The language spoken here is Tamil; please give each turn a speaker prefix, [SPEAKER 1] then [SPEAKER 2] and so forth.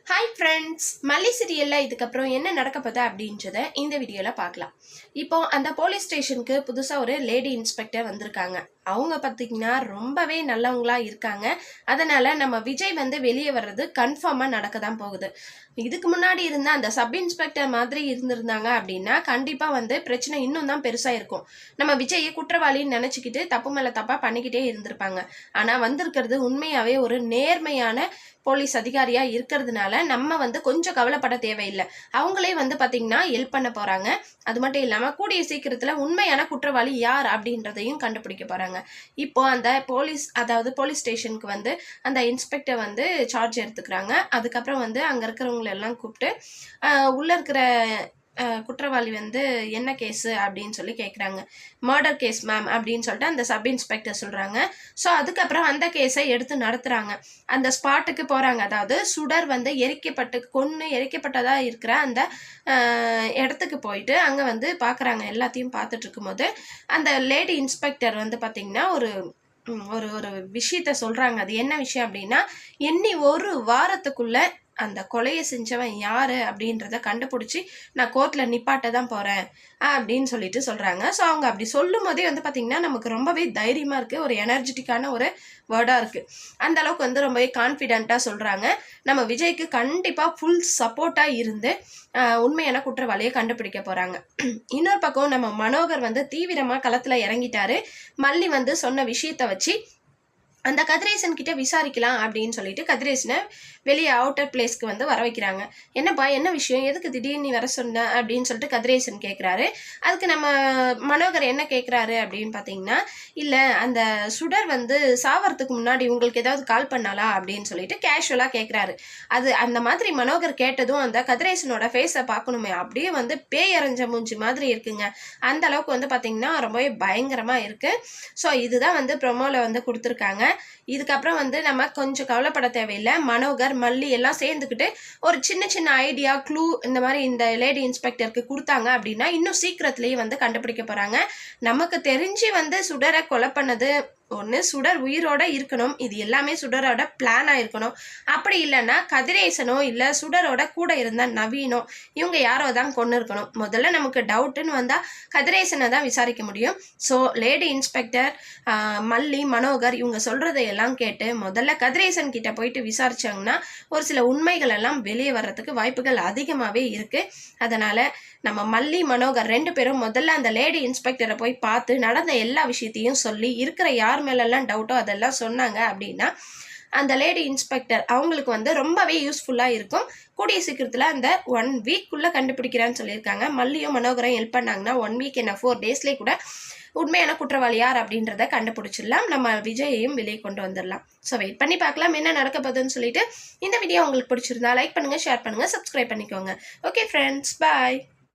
[SPEAKER 1] ஹாய் ஃப்ரெண்ட்ஸ், மல்லி சீரியலில் இதுக்கப்புறம் என்ன நடக்க போதா அப்படின்றத இந்த வீடியோவில் பார்க்கலாம். இப்போ அந்த போலீஸ் ஸ்டேஷனுக்கு புதுசாக ஒரு லேடி இன்ஸ்பெக்டர் வந்திருக்காங்க. அவங்க பார்த்தீங்கன்னா ரொம்பவே நல்லவங்களா இருக்காங்க. அதனால நம்ம விஜய் வெளியே வர்றது கன்ஃபார்மாக நடக்க தான் போகுது. இதுக்கு முன்னாடி இருந்த அந்த சப் இன்ஸ்பெக்டர் மாதிரி இருந்திருந்தாங்க அப்படின்னா கண்டிப்பாக பிரச்சனை இன்னும் தான் பெருசாக இருக்கும். நம்ம விஜயை குற்றவாளின்னு நினச்சிக்கிட்டு தப்பு மேலே தப்பாக பண்ணிக்கிட்டே இருந்திருப்பாங்க. ஆனால் வந்திருக்கிறது உண்மையாகவே ஒரு நேர்மையான போலீஸ் அதிகாரியா இருக்கிறதுனால நம்ம கொஞ்சம் கவலைப்பட தேவையில்லை. அவங்களே பார்த்தீங்கன்னா ஹெல்ப் பண்ண போறாங்க. அது மட்டும் இல்லாம கூடிய சீக்கிரத்துல உண்மையான குற்றவாளி யார் அப்படின்றதையும் கண்டுபிடிக்க போறாங்க. இப்போ அந்த போலீஸ் ஸ்டேஷனுக்கு அந்த இன்ஸ்பெக்டர் சார்ஜ் எடுத்துக்கிறாங்க. அதுக்கப்புறம் அங்க இருக்கிறவங்களை எல்லாம் கூப்பிட்டு உள்ள இருக்கிற குற்றவாளி என்ன கேஸு அப்படின்னு சொல்லி கேட்குறாங்க. மர்டர் கேஸ் மேம் அப்படின்னு சொல்லிட்டு அந்த சப் இன்ஸ்பெக்டர் சொல்கிறாங்க. ஸோ அதுக்கப்புறம் அந்த கேஸை எடுத்து நடத்துகிறாங்க. அந்த ஸ்பாட்டுக்கு போகிறாங்க. அதாவது சுடர் எரிக்கப்பட்டதாக இருக்கிற அந்த இடத்துக்கு போயிட்டு அங்கே பார்க்குறாங்க. எல்லாத்தையும் பார்த்துட்டு இருக்கும்போது அந்த லேடி இன்ஸ்பெக்டர் பார்த்திங்கன்னா ஒரு ஒரு ஒரு விஷயத்த சொல்கிறாங்க. அது என்ன விஷயம் அப்படின்னா, எண்ணி ஒரு வாரத்துக்குள்ள அந்த கொலையை செஞ்சவன் யாரு அப்படின்றத கண்டுபிடிச்சி நான் கோர்ட்ல நிப்பாட்ட தான் போறேன் அப்படின்னு சொல்லிட்டு சொல்றாங்க. ஸோ அவங்க அப்படி சொல்லும் போதே பார்த்தீங்கன்னா நமக்கு ரொம்பவே தைரியமா இருக்கு. ஒரு எனர்ஜெட்டிக்கான ஒரு வேர்டா இருக்கு. அந்த அளவுக்கு ரொம்பவே கான்ஃபிடென்ட்டா சொல்றாங்க. நம்ம விஜய்க்கு கண்டிப்பா ஃபுல் சப்போர்ட்டா இருந்து உண்மையான குற்றவாளியை கண்டுபிடிக்க போறாங்க. இன்னொரு பக்கம் நம்ம மனோகர் தீவிரமா களத்துல இறங்கிட்டாரு. மல்லி சொன்ன விஷயத்த வச்சு அந்த கதிரேசன் கிட்ட விசாரிக்கலாம் அப்படின்னு சொல்லிட்டு கதிரேசனை வெளியே அவுட்டர் பிளேஸ்க்கு வர வைக்கிறாங்க. என்னப்பா என்ன விஷயம், எதுக்கு திடீர்னு நீ வர சொன்ன அப்படின்னு சொல்லிட்டு கதிரேசன் கேட்குறாரு. அதுக்கு நம்ம மனோகர் என்ன கேட்குறாரு அப்படின்னு பார்த்தீங்கன்னா, இல்லை அந்த சுடர் சாவறதுக்கு முன்னாடி உங்களுக்கு ஏதாவது கால் பண்ணாலா அப்படின்னு சொல்லிட்டு கேஷுவலாக கேட்குறாரு. அது அந்த மாதிரி மனோகர் கேட்டதும் அந்த கதிரேசனோட ஃபேஸை பார்க்கணுமே, அப்படியே பேயறைஞ்ச மூஞ்சி மாதிரி இருக்குங்க. அந்த அளவுக்கு பார்த்தீங்கன்னா ரொம்பவே பயங்கரமாக இருக்குது. ஸோ இதுதான் ப்ரொமோவில் கொடுத்துருக்காங்க. இதுக்கப்புறம் நம்ம கொஞ்சம் கவலைப்பட தேவையில்லை. மனோகர் மல்லி எல்லாம் சேர்ந்துக்கிட்டு ஒரு சின்ன சின்ன ஐடியா க்ளூ இந்த மாதிரி இந்த லேடி இன்ஸ்பெக்டருக்கு கொடுத்தாங்க அப்படின்னா இன்னும் சீக்கிரத்திலேயே கண்டுபிடிக்க போறாங்க. நமக்கு தெரிஞ்சு சுடரை கொலை பண்ணது ஒன்று சுடர் உயிரோட இருக்கணும். இது எல்லாமே சுடரோட பிளானா இருக்கணும். அப்படி இல்லைன்னா கதிரேசனோ இல்லை சுடரோட கூட இருந்த நவீனோ இவங்க யாரோ தான் கொண்டு இருக்கணும். முதல்ல நமக்கு டவுட்டுன்னு வந்தால் கதிரேசனை தான் விசாரிக்க முடியும். ஸோ லேடி இன்ஸ்பெக்டர் மல்லி மனோகர் இவங்க சொல்றதையெல்லாம் கேட்டு முதல்ல கதிரேசன் கிட்ட போயிட்டு விசாரிச்சாங்கன்னா ஒரு சில உண்மைகள் எல்லாம் வெளியே வர்றதுக்கு வாய்ப்புகள் அதிகமாகவே இருக்கு. அதனால நம்ம மல்லி மனோகர் 2 பேரும் முதல்ல அந்த லேடி இன்ஸ்பெக்டரை போய் பார்த்து நடந்த எல்லா விஷயத்தையும் சொல்லி இருக்கிற யார் மேலெல்லாம் டவுட்டோ அதெல்லாம் சொன்னாங்க அப்படின்னா அந்த லேடி இன்ஸ்பெக்டர் அவங்களுக்கு ரொம்பவே யூஸ்ஃபுல்லாக இருக்கும். கூடிய சீக்கிரத்தில் அந்த 1 வீக்குள்ளே கண்டுபிடிக்கிறான்னு சொல்லியிருக்காங்க. மல்லியும் மனோகரையும் ஹெல்ப் பண்ணாங்கன்னா 1 வீக் என்ன 4 டேஸ்லேயே கூட உண்மையான குற்றவாளி யார் அப்படின்றத கண்டுபிடிச்சிடலாம். நம்ம விஜயையும் வெளியே கொண்டு வந்துடலாம். ஸோ வெயிட் பண்ணி பார்க்கலாம் என்ன நடக்க போகுதுன்னு சொல்லிட்டு. இந்த வீடியோ உங்களுக்கு பிடிச்சிருந்தா லைக் பண்ணுங்கள், ஷேர் பண்ணுங்கள், சப்ஸ்கிரைப் பண்ணிக்கோங்க. ஓகே ஃப்ரெண்ட்ஸ், பாய்.